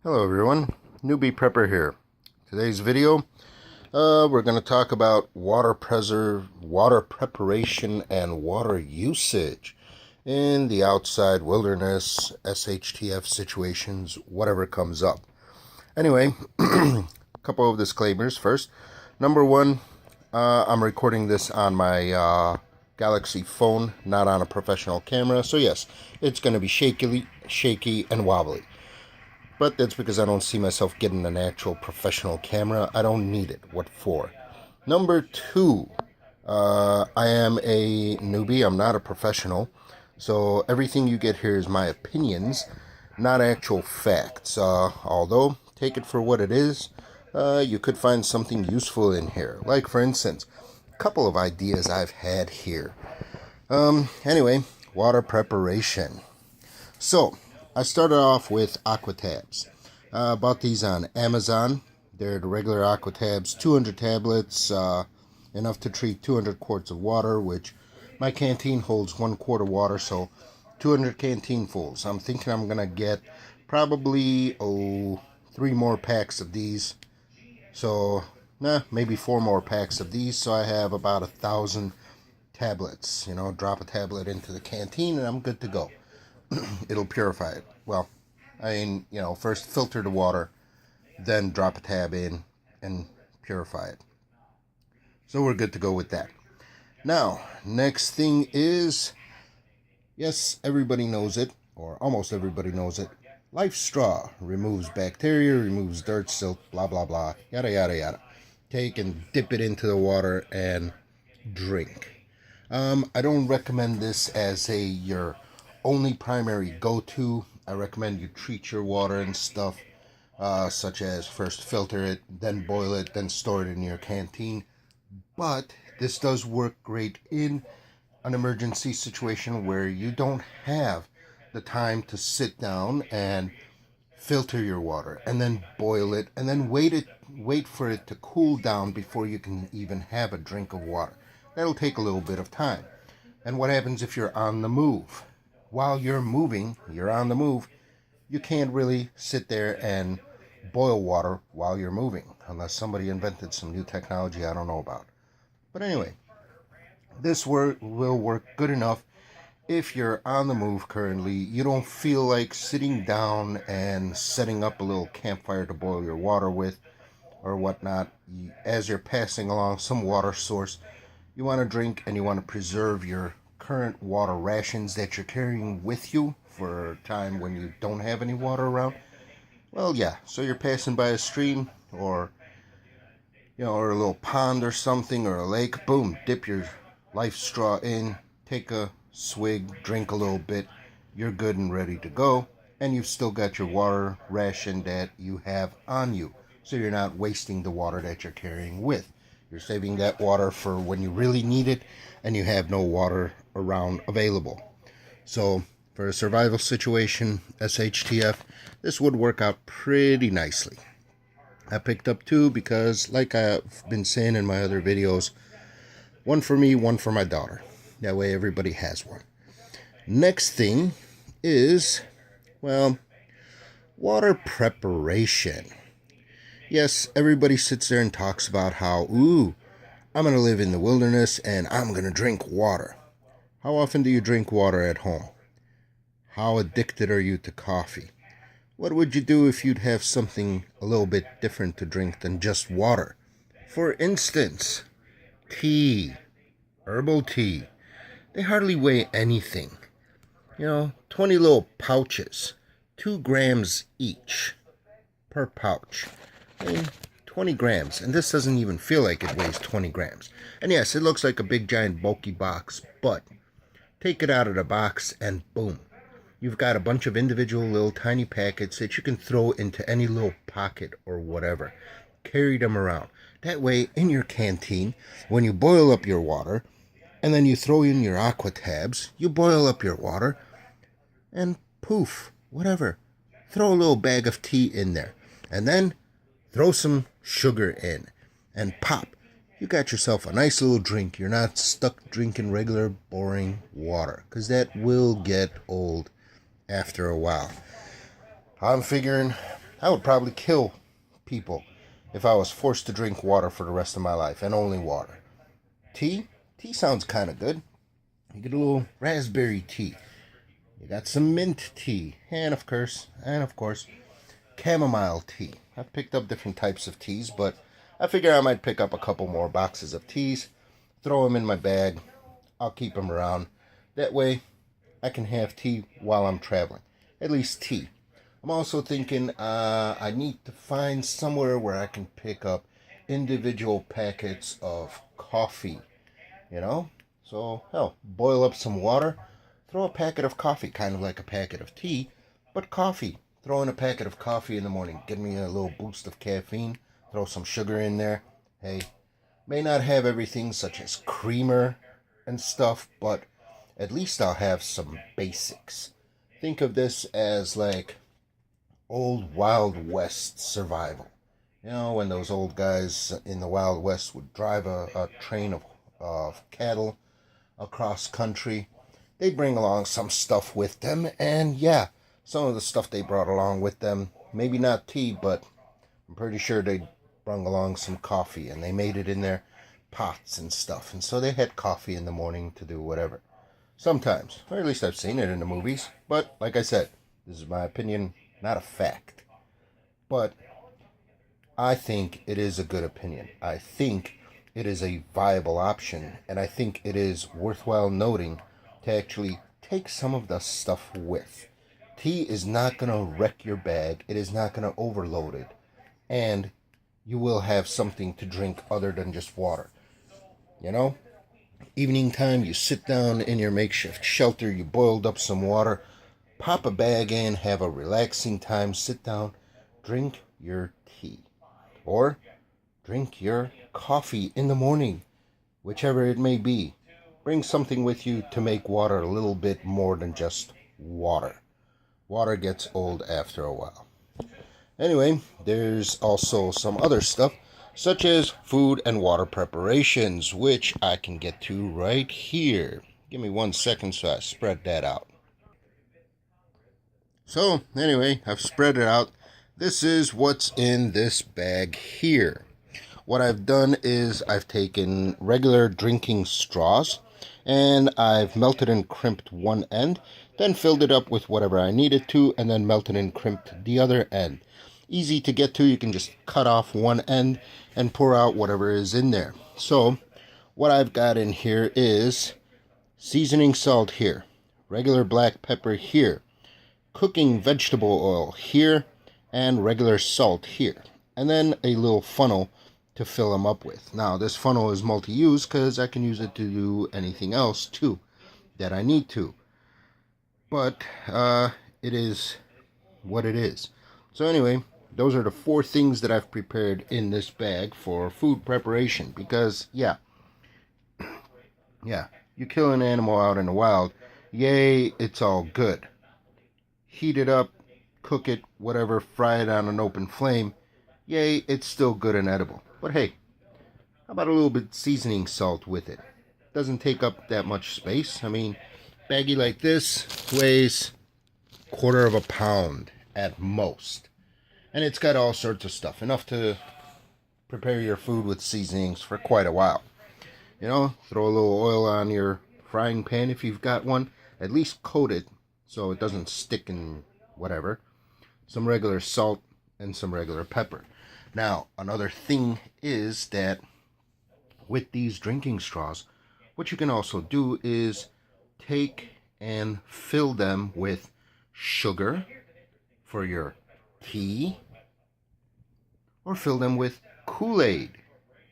Hello everyone, Newbie Prepper here. Today's video, we're going to talk about water preparation and water usage in the outside wilderness, SHTF situations, whatever comes up. Anyway, a couple of disclaimers first. Number one, I'm recording this on my Galaxy phone, not on a professional camera. So yes, it's going to be shaky and wobbly. But that's because I don't see myself getting an actual professional camera. I don't need it. What for? Number two, I am a newbie. I'm not a professional. So everything you get here is my opinions, not actual facts. Although, take it for what it is. You could find something useful in here. Like, for instance, a couple of ideas I've had here. Anyway, water preparation. So, I started off with Aqua tabs. Bought these on Amazon. They're the regular Aqua tabs, 200 tablets, enough to treat 200 quarts of water, which my canteen holds 1 quart of water, so 200 canteen fulls. I'm thinking I'm going to get probably 3 more packs of these. So, maybe 4 more packs of these, so I have about 1,000 tablets. You know, drop a tablet into the canteen and I'm good to go. It'll purify it. Well, first filter the water, then drop a tab in and purify it. So we're good to go with that. Now, next thing is, yes, everybody knows it, or almost everybody knows it. Lifestraw removes bacteria, removes dirt, silt, blah, blah, blah, yada, yada, yada. Take and dip it into the water and drink. I don't recommend this as your only primary go-to. I recommend you treat your water and stuff, such as first filter it, then boil it, then store it in your canteen. But this does work great in an emergency situation where you don't have the time to sit down and filter your water and then boil it and then wait for it to cool down before you can even have a drink of water. That'll take a little bit of time. And what happens if you're on the move? While you're on the move, you can't really sit there and boil water while you're moving, unless somebody invented some new technology I don't know about. But anyway, this will work good enough if you're on the move currently. You don't feel like sitting down and setting up a little campfire to boil your water with or whatnot. As you're passing along some water source, you want to drink and you want to preserve your current water rations that you're carrying with you for a time when you don't have any water around. Well, yeah, so you're passing by a stream or a little pond or something, or a lake. Boom, dip your Lifestraw in, take a swig, drink a little bit. You're good and ready to go, and you've still got your water ration that you have on you, so you're not wasting the water that you're carrying with. You're saving that water for when you really need it and you have no water around available. So for a survival situation, SHTF, this would work out pretty nicely. I picked up 2 because, like I've been saying in my other videos, 1 for me, 1 for my daughter. That way everybody has one. Next thing is, water preparation. Yes, everybody sits there and talks about how, I'm going to live in the wilderness and I'm going to drink water. How often do you drink water at home? How addicted are you to coffee? What would you do if you'd have something a little bit different to drink than just water? For instance, tea, herbal tea. They hardly weigh anything. 20 little pouches, 2 grams each per pouch. 20 grams, and this doesn't even feel like it weighs 20 grams. And yes, it looks like a big giant bulky box, but take it out of the box and boom, you've got a bunch of individual little tiny packets that you can throw into any little pocket or whatever. Carry them around. That way, in your canteen, when you boil up your water, and then you throw in your Aqua tabs, you boil up your water, and poof, whatever. Throw a little bag of tea in there, and then throw some sugar in, and pop. You got yourself a nice little drink. You're not stuck drinking regular, boring water, because that will get old after a while. I'm figuring I would probably kill people if I was forced to drink water for the rest of my life, and only water. Tea? Tea sounds kind of good. You get a little raspberry tea. You got some mint tea, and of course, chamomile tea. I've picked up different types of teas, but I figure I might pick up a couple more boxes of teas, throw them in my bag. I'll keep them around. That way, I can have tea while I'm traveling. At least tea. I'm also thinking I need to find somewhere where I can pick up individual packets of coffee, you know? So, hell, boil up some water, throw a packet of coffee, kind of like a packet of tea, but coffee. Throw in a packet of coffee in the morning, get me a little boost of caffeine, throw some sugar in there. Hey, may not have everything such as creamer and stuff, but at least I'll have some basics. Think of this as like old Wild West survival. You know, when those old guys in the Wild West would drive a train of cattle across country, they'd bring along some stuff with them, and yeah, some of the stuff they brought along with them, maybe not tea, but I'm pretty sure they brought along some coffee, and they made it in their pots and stuff, and so they had coffee in the morning to do whatever. Sometimes, or at least I've seen it in the movies, but like I said, this is my opinion, not a fact. But I think it is a good opinion. I think it is a viable option, and I think it is worthwhile noting to actually take some of the stuff with. Tea is not going to wreck your bag. It is not going to overload it. And you will have something to drink other than just water. You know? Evening time, you sit down in your makeshift shelter, you boiled up some water, pop a bag in, have a relaxing time, sit down, drink your tea. Or drink your coffee in the morning, whichever it may be. Bring something with you to make water a little bit more than just water. Water gets old after a while. Anyway, there's also some other stuff, such as food and water preparations, which I can get to right here. Give me 1 second so I spread that out. So, anyway, I've spread it out. This is what's in this bag here. What I've done is I've taken regular drinking straws, and I've melted and crimped one end, then filled it up with whatever I needed to, and then melted and crimped the other end. Easy to get to. You can just cut off one end and pour out whatever is in there. So what I've got in here is seasoning salt here, regular black pepper here, cooking vegetable oil here, and regular salt here, and then a little funnel to fill them up with. Now this funnel is multi-use because I can use it to do anything else too that I need to, but it is what it is. So anyway, those are the 4 things that I've prepared in this bag for food preparation, because yeah, you kill an animal out in the wild, yay, it's all good. Heat it up, cook it, whatever, fry it on an open flame, yay, it's still good and edible. But hey, how about a little bit seasoning salt with it? Doesn't take up that much space. I mean, baggie like this weighs 1/4 of a pound at most. And it's got all sorts of stuff, enough to prepare your food with seasonings for quite a while. You know, throw a little oil on your frying pan if you've got one. At least coat it so it doesn't stick and whatever. Some regular salt and some regular pepper. Now, another thing is that with these drinking straws, what you can also do is take and fill them with sugar for your tea, or fill them with Kool-Aid,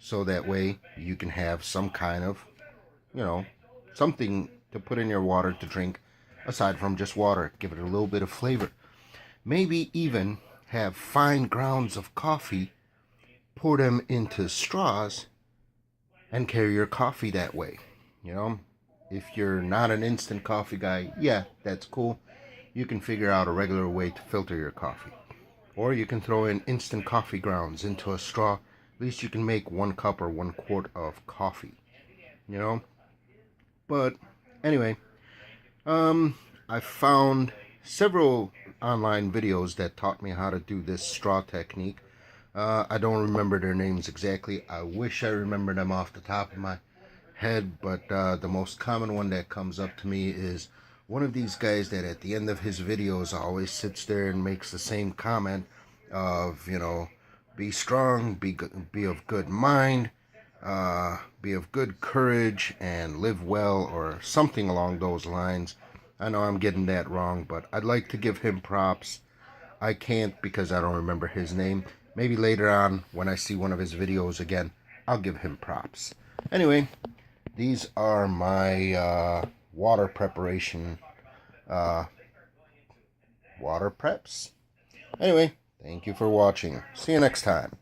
so that way you can have some kind of, something to put in your water to drink aside from just water. Give it a little bit of flavor. Maybe even have fine grounds of coffee, pour them into straws, and carry your coffee that way. If you're not an instant coffee guy, yeah, that's cool. You can figure out a regular way to filter your coffee. Or you can throw in instant coffee grounds into a straw. At least you can make 1 cup or 1 quart of coffee. But anyway, I found several online videos that taught me how to do this straw technique. I don't remember their names exactly. I wish I remembered them off the top of my head, but the most common one that comes up to me is one of these guys that at the end of his videos always sits there and makes the same comment of, you know, be strong, be of good mind, be of good courage, and live well, or something along those lines. I know I'm getting that wrong, but I'd like to give him props. I can't because I don't remember his name. Maybe later on, when I see one of his videos again, I'll give him props. Anyway, these are my water preparation water preps. Anyway, thank you for watching. See you next time.